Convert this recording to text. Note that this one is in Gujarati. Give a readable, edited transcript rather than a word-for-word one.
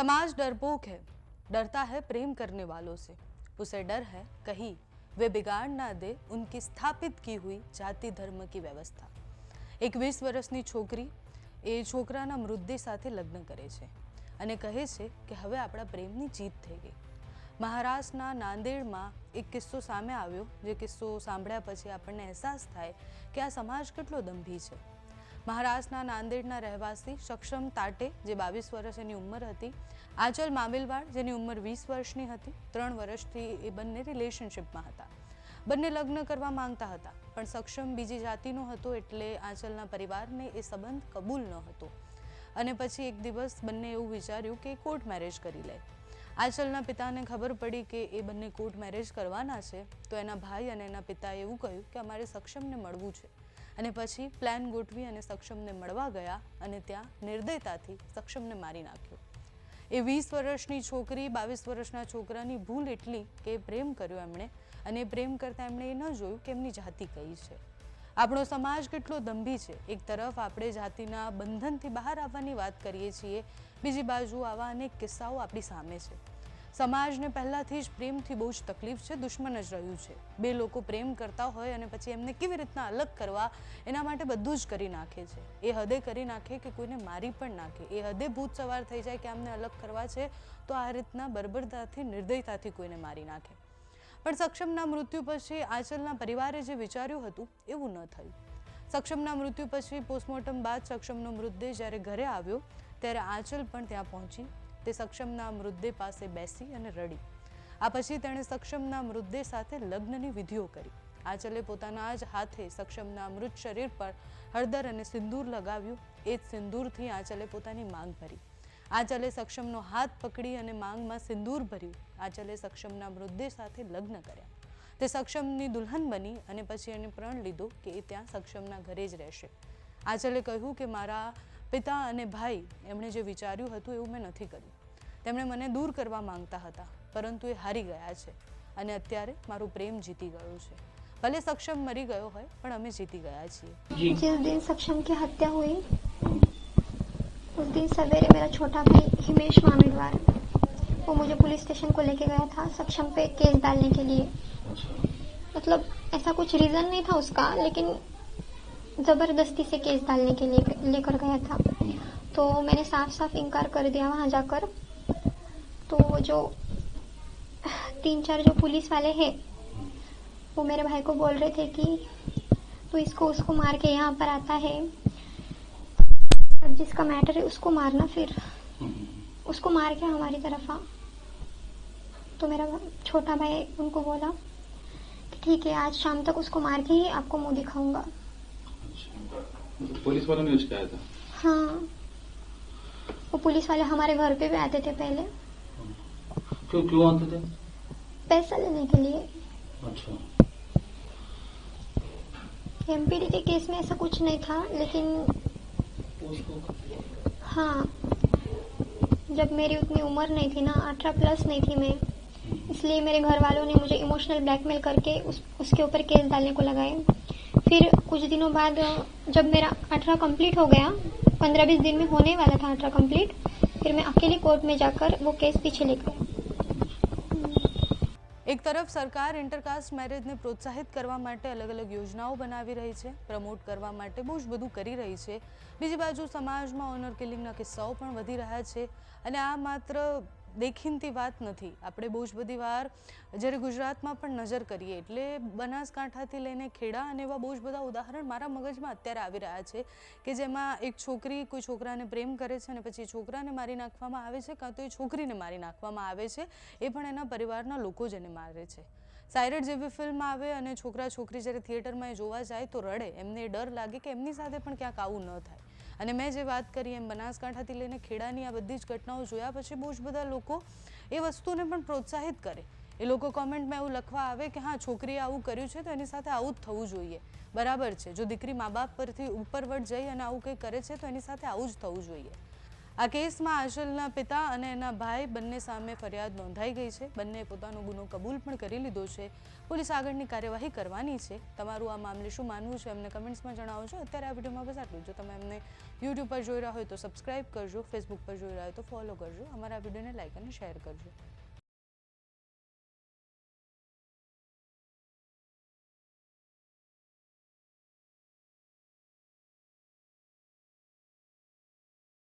समाज डरपोक है, डरता है प्रेम करने वालों से। उसे डर है कहीं वे बिगाड़ ना दे उनकी स्थापित की हुई जाति धर्म की व्यवस्था। एक 20 વર્ષની છોકરી એ છોકરાના મૃતદેહ સાથે લગ્ન કરે છે અને કહે છે કે હવે આપણા પ્રેમની જીત થઈ ગઈ। મહારાષ્ટ્રના નાંદેડમાં એક કિસ્સો સામે આવ્યો, જે કિસ્સો સાંભળ્યા પછી આપણને અહેસાસ થાય કે આ સમાજ કેટલો દંભી છે। મહારાષ્ટ્રના નાંદેડના રહેવાસી સક્ષમ તાટે, જે 22 વર્ષ એની ઉંમર હતી, આંચલ મામિલવાડ જેની ઉંમર 20 વર્ષની હતી, 3 વર્ષથી એ બંને રિલેશનશિપમાં હતા। બંને લગ્ન કરવા માંગતા હતા, પણ સક્ષમ બીજી જાતિનો હતો એટલે આંચલના પરિવારને એ સંબંધ કબૂલ ન હતો અને પછી એક દિવસ બંને એવું વિચાર્યું કે કોર્ટ મેરેજ કરી લે। આંચલના પિતાને ખબર પડી કે એ બંને કોર્ટ મેરેજ કરવાના છે, તો એના ભાઈ અને એના પિતાએ એવું કહ્યું કે અમારે સક્ષમને મળવું છે અને પછી પ્લાન ગોઠવી અને સક્ષમને મળવા ગયા અને ત્યાં નિર્દયતાથી સક્ષમને મારી નાખ્યો। એ 20 વર્ષની છોકરી 22 વર્ષના છોકરાની ભૂલ એટલી કે પ્રેમ કર્યો એમણે, અને પ્રેમ કરતા એમણે એ ન જોયું કે એમની જાતિ કઈ છે। આપણો સમાજ કેટલો દંભી છે। એક તરફ આપણે જાતિના બંધનથી બહાર આવવાની વાત કરીએ છીએ, બીજી બાજુ આવા અનેક કિસ્સાઓ આપણી સામે છે। સમાજને પહેલાથી જ પ્રેમથી બહુ જ તકલીફ છે, દુશ્મન જ રહ્યું છે। બે લોકો પ્રેમ કરતા હોય અને પછી એમને કેવી રીતના અલગ કરવા, એના માટે બધું જ કરી નાખે છે। એ હદે કરી નાખે કે કોઈને મારી પણ નાખે। એ હદે ભૂત સવાર થઈ જાય કે આમને અલગ કરવા છે તો આ રીતના બર્બરતાથી, નિર્દયતાથી કોઈને મારી નાખે। પણ સક્ષમના મૃત્યુ પછી આંચલના પરિવારે જે વિચાર્યું હતું એવું ન થયું। સક્ષમના મૃત્યુ પછી પોસ્ટમોર્ટમ બાદ સક્ષમનો મૃતદેહ જ્યારે ઘરે આવ્યો ત્યારે આંચલ પણ ત્યાં પહોંચી। તે સક્ષમના મૃતદેહ પાસે બેસી અને રડી। આ પછી તેણે સક્ષમના મૃતદેહ સાથે લગ્નની વિધિઓ કરી। આંચલે પોતાના જ હાથે સક્ષમના મૃત શરીર પર હળદર અને સિંદૂર લગાવ્યું। એ જ સિંદૂરથી આંચલે પોતાની માંગ ભરી। આંચલે સક્ષમનો હાથ પકડી અને માંગમાં સિંદૂર ભર્યું। આંચલે સક્ષમના મૃતદેહ સાથે લગ્ન કર્યા। તે સક્ષમની દુલ્હન બની અને પછી એને પ્રણ લીધો કે એ ત્યાં સક્ષમના ઘરે જ રહેશે। આંચલે કહ્યું કે મારા પિતા અને ભાઈ એમણે જે વિચાર્યું હતું એવું મેં નથી કર્યું। તેમણે મને દૂર કરવા માંગતા હતા, પરંતુ એ હારી ગયા છે અને અત્યારે મારું પ્રેમ જીતી ગયું છે। ભલે સક્ષમ મરી ગયો હોય, પણ અમે જીતી ગયા છીએ। जिस दिन सक्षम की हत्या हुई उस दिन सवेरे मेरा छोटा भाई हिमेश मामिलवार वो मुझे पुलिस स्टेशन को लेके गया था सक्षम पे केस डालने के लिए। मतलब ऐसा कुछ रीजन नहीं था उसका, लेकिन जबरदस्ती से केस डालने के लिए लेकर गया था। तो मैंने साफ साफ इनकार कर दिया वहाँ जाकर। तो वो जो 3-4 जो पुलिस वाले हैं वो मेरे भाई को बोल रहे थे कि तो इसको उसको मार के यहाँ पर आता है, जिसका मैटर है उसको मारना, फिर उसको मार के हमारी तरफ आ। तो मेरा छोटा भाई उनको बोला कि ठीक है, आज शाम तक उसको मार के ही आपको मुंह दिखाऊंगा। पुलिस वालों ने कहा था? हाँ, वो पुलिस वाले हमारे घर पे भी आते थे पहले। क्यों आते थे? पैसा लेने के लिए। अच्छा। एमपीडी के केस में ऐसा कुछ नहीं था, लेकिन हाँ, जब मेरी उतनी उम्र नहीं थी ना, 18 प्लस नहीं थी मैं, इसलिए मेरे घर वालों ने मुझे इमोशनल ब्लैकमेल करके उसके ऊपर केस डालने को लगाए। फिर कुछ दिनों बाद जब मेरा 18 कंप्लीट हो गया, 15-20 दिन में होने वाला था 18 कंप्लीट, फिर मैं अकेली कोर्ट में जाकर वो केस पीछे लेकर आई। એક તરફ સરકાર ઇન્ટરકાસ્ટ મેરેજને પ્રોત્સાહિત કરવા માટે અલગ અલગ યોજનાઓ બનાવી રહી છે, પ્રમોટ કરવા માટે બહુ જ બધું કરી રહી છે। બીજી બાજુ સમાજમાં ઓનર કિલિંગના કિસ્સાઓ પણ વધી રહ્યા છે અને આ માત્ર દેખીનતી વાત નથી। આપણે બહુ જ બધી વાર જ્યારે ગુજરાતમાં પણ નજર કરીએ એટલે બનાસકાંઠાથી લઈને ખેડા અને એવા બહુ જ બધા ઉદાહરણ મારા મગજમાં અત્યારે આવી રહ્યા છે કે જેમાં એક છોકરી કોઈ છોકરાને પ્રેમ કરે છે અને પછી છોકરાને મારી નાખવામાં આવે છે, કાં તો એ છોકરીને મારી નાખવામાં આવે છે, એ પણ એના પરિવારના લોકો જ એને મારે છે। સાયરટ જેવી ફિલ્મ આવે અને છોકરા છોકરી જ્યારે થિયેટરમાં એ જોવા જાય તો રડે, એમને ડર લાગે કે એમની સાથે પણ ક્યાંક આવું ન થાય। અને મેં જે વાત કરી એમ બનાસકાંઠાથી લઈને ખેડાની આ બધી જ ઘટનાઓ જોયા પછી બહુ જ બધા લોકો એ વસ્તુને પણ પ્રોત્સાહિત કરે। એ લોકો કોમેન્ટમાં એવું લખવા આવે કે હા, છોકરીએ આવું કર્યું છે તો એની સાથે આવું જ થવું જોઈએ, બરાબર છે। જો દીકરી મા બાપ પરથી ઉપરવટ જઈ અને આવું કંઈ કરે છે તો એની સાથે આવું જ થવું જોઈએ। આ કેસમાં આંચલના પિતા અને એના ભાઈ બંને સામે ફરિયાદ નોંધાઈ ગઈ છે. બંને પોતાનો ગુનો કબૂલ પણ કરી લીધો છે. પોલીસ આગળની કાર્યવાહી કરવાની છે. તમારું આ મામલે શું માનવું છે અમને કમેન્ટ્સમાં જણાવજો. અત્યારે આ વિડીયોમાં બસ આટલું. જો તમે અમને યુટ્યુબ પર જોઈ રહ્યા હોય તો સબસ્ક્રાઇબ કરજો, ફેસબુક પર જોઈ રહ્યા હોય તો ફોલો કરજો, અમારા વિડીયોને લાઇક અને શેર કરજો.